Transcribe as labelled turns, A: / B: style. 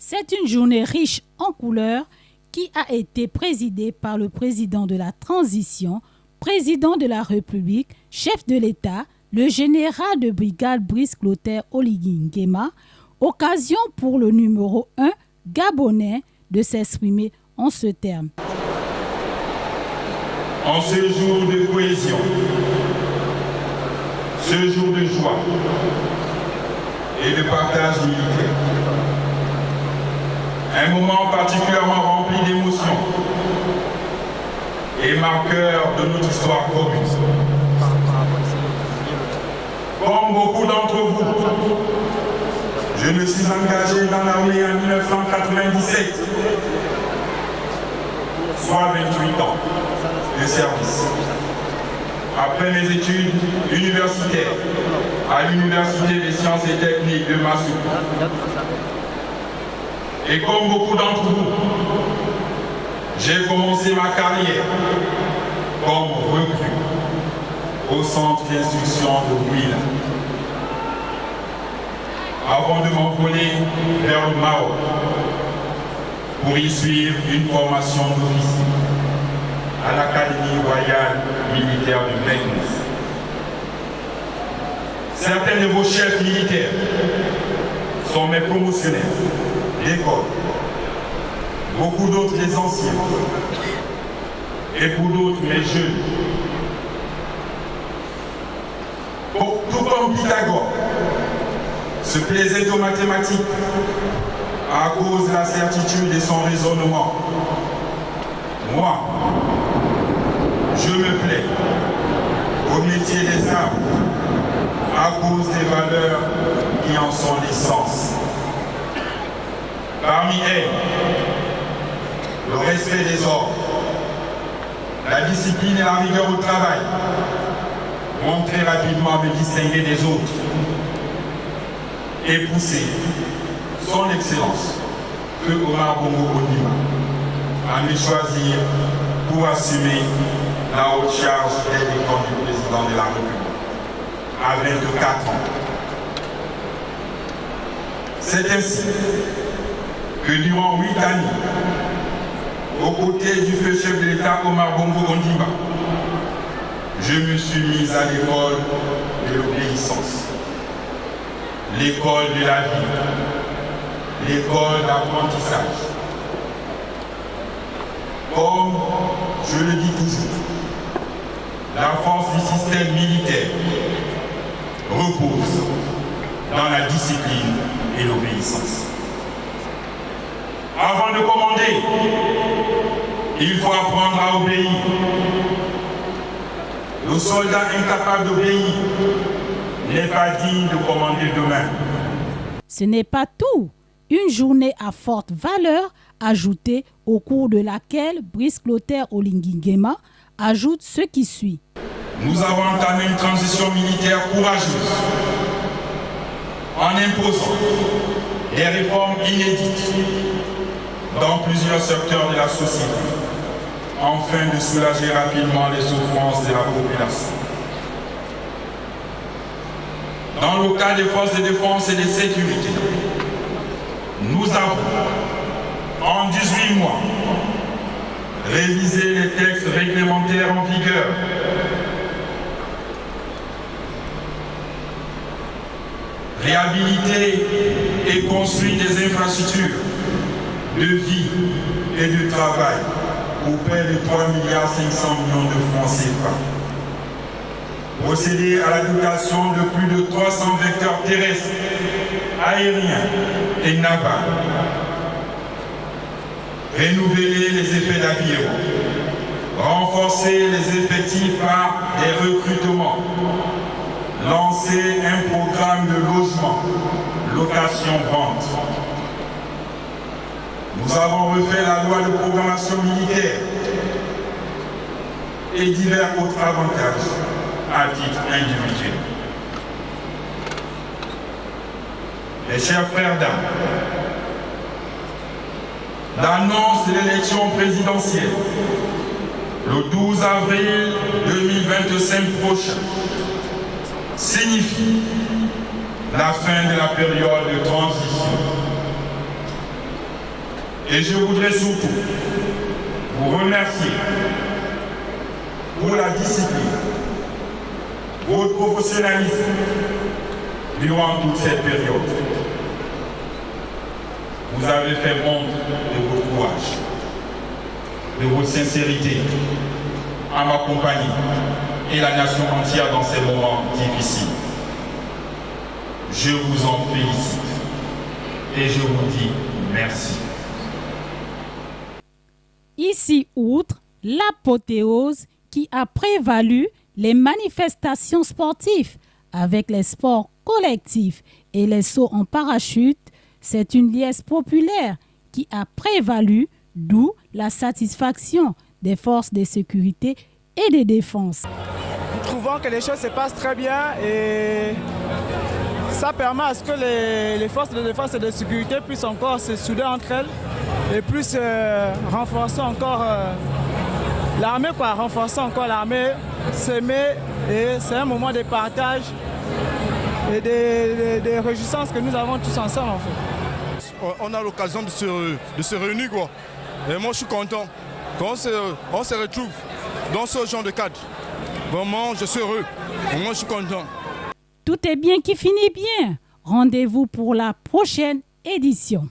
A: C'est une journée riche en couleurs qui a été présidée par le président de la transition, président de la République, chef de l'État, le général de brigade Brice Clotaire Oligui Nguema, occasion pour le numéro 1 gabonais de s'exprimer en ce terme.
B: En ce jour de cohésion, ce jour de joie et de partage militaire, un moment particulièrement rempli d'émotions et marqueur de notre histoire commune. Comme beaucoup d'entre vous, je me suis engagé dans l'armée en 1997, soit 28 ans de service. Après mes études universitaires à l'Université des sciences et techniques de Massoukou. Et comme beaucoup d'entre vous, j'ai commencé ma carrière comme recrue au centre d'instruction de Ouila, avant de m'envoler vers le Maroc pour y suivre une formation d'officier à l'Académie royale militaire de Meknès. Certains de vos chefs militaires sont mes promotionnaires d'école, beaucoup d'autres les anciens, et pour d'autres mes jeunes. Tout comme Pythagore se plaisait aux mathématiques à cause de la certitude de son raisonnement, moi, je me plais au métier des arts à cause des valeurs qui en sont l'essence. Parmi elles, le respect des ordres, la discipline et la rigueur au travail vont très rapidement me distinguer des autres et pousser son excellence, Feu Omar Bongo Ondimba, à me choisir pour assumer la haute charge d'aide du président de la République à 24 ans. C'est ainsi que durant 8 années, aux côtés du feu chef de l'État Omar Bongo Ondimba, je me suis mis à l'école de l'obéissance, l'école de la vie, l'école d'apprentissage. Comme je le dis toujours, la force du système militaire repose dans la discipline et l'obéissance. Avant de commander, il faut apprendre à obéir. Le soldat incapable d'obéir n'est pas digne de commander demain.
A: Ce n'est pas tout. Une journée à forte valeur ajoutée au cours de laquelle Brice Clotaire Oligui Nguema ajoute ce qui suit.
B: Nous avons entamé une transition militaire courageuse en imposant des réformes inédites dans plusieurs secteurs de la société, afin de soulager rapidement les souffrances de la population. Dans le cas des forces de défense et de sécurité, nous avons, en 18 mois, révisé les textes réglementaires en vigueur, réhabilité et construit des infrastructures de vie et de travail pour près de 3,5 milliards de francs CFA. Procéder à la dotation de plus de 300 vecteurs terrestres, aériens et navals. Renouveler les effets d'aviron. Renforcer les effectifs par des recrutements. Lancer un programme de logement, location-vente. Nous avons refait la loi de programmation militaire et divers autres avantages à titre individuel. Mes chers frères d'armes, l'annonce de l'élection présidentielle le 12 avril 2025 prochain signifie la fin de la période de transition Et je voudrais surtout vous remercier pour la discipline, votre professionnalisme durant toute cette période. Vous avez fait montre de votre courage, de votre sincérité à m'accompagner et la nation entière dans ces moments difficiles. Je vous en félicite et je vous dis merci.
A: Ici, outre l'apothéose qui a prévalu les manifestations sportives avec les sports collectifs et les sauts en parachute, c'est une liesse populaire qui a prévalu, d'où la satisfaction des forces de sécurité et de défense.
C: Nous trouvons que les choses se passent très bien et ça permet à ce que les forces de défense et de sécurité puissent encore se souder entre elles et puissent renforcer encore l'armée, renforcer encore l'armée, s'aimer, et c'est un moment de partage et de réjouissance que nous avons tous ensemble en fait.
D: On a l'occasion de se réunir quoi. Et moi je suis content qu'on on se retrouve dans ce genre de cadre. Vraiment je suis heureux, moi je suis content.
A: Tout est bien qui finit bien. Rendez-vous pour la prochaine édition.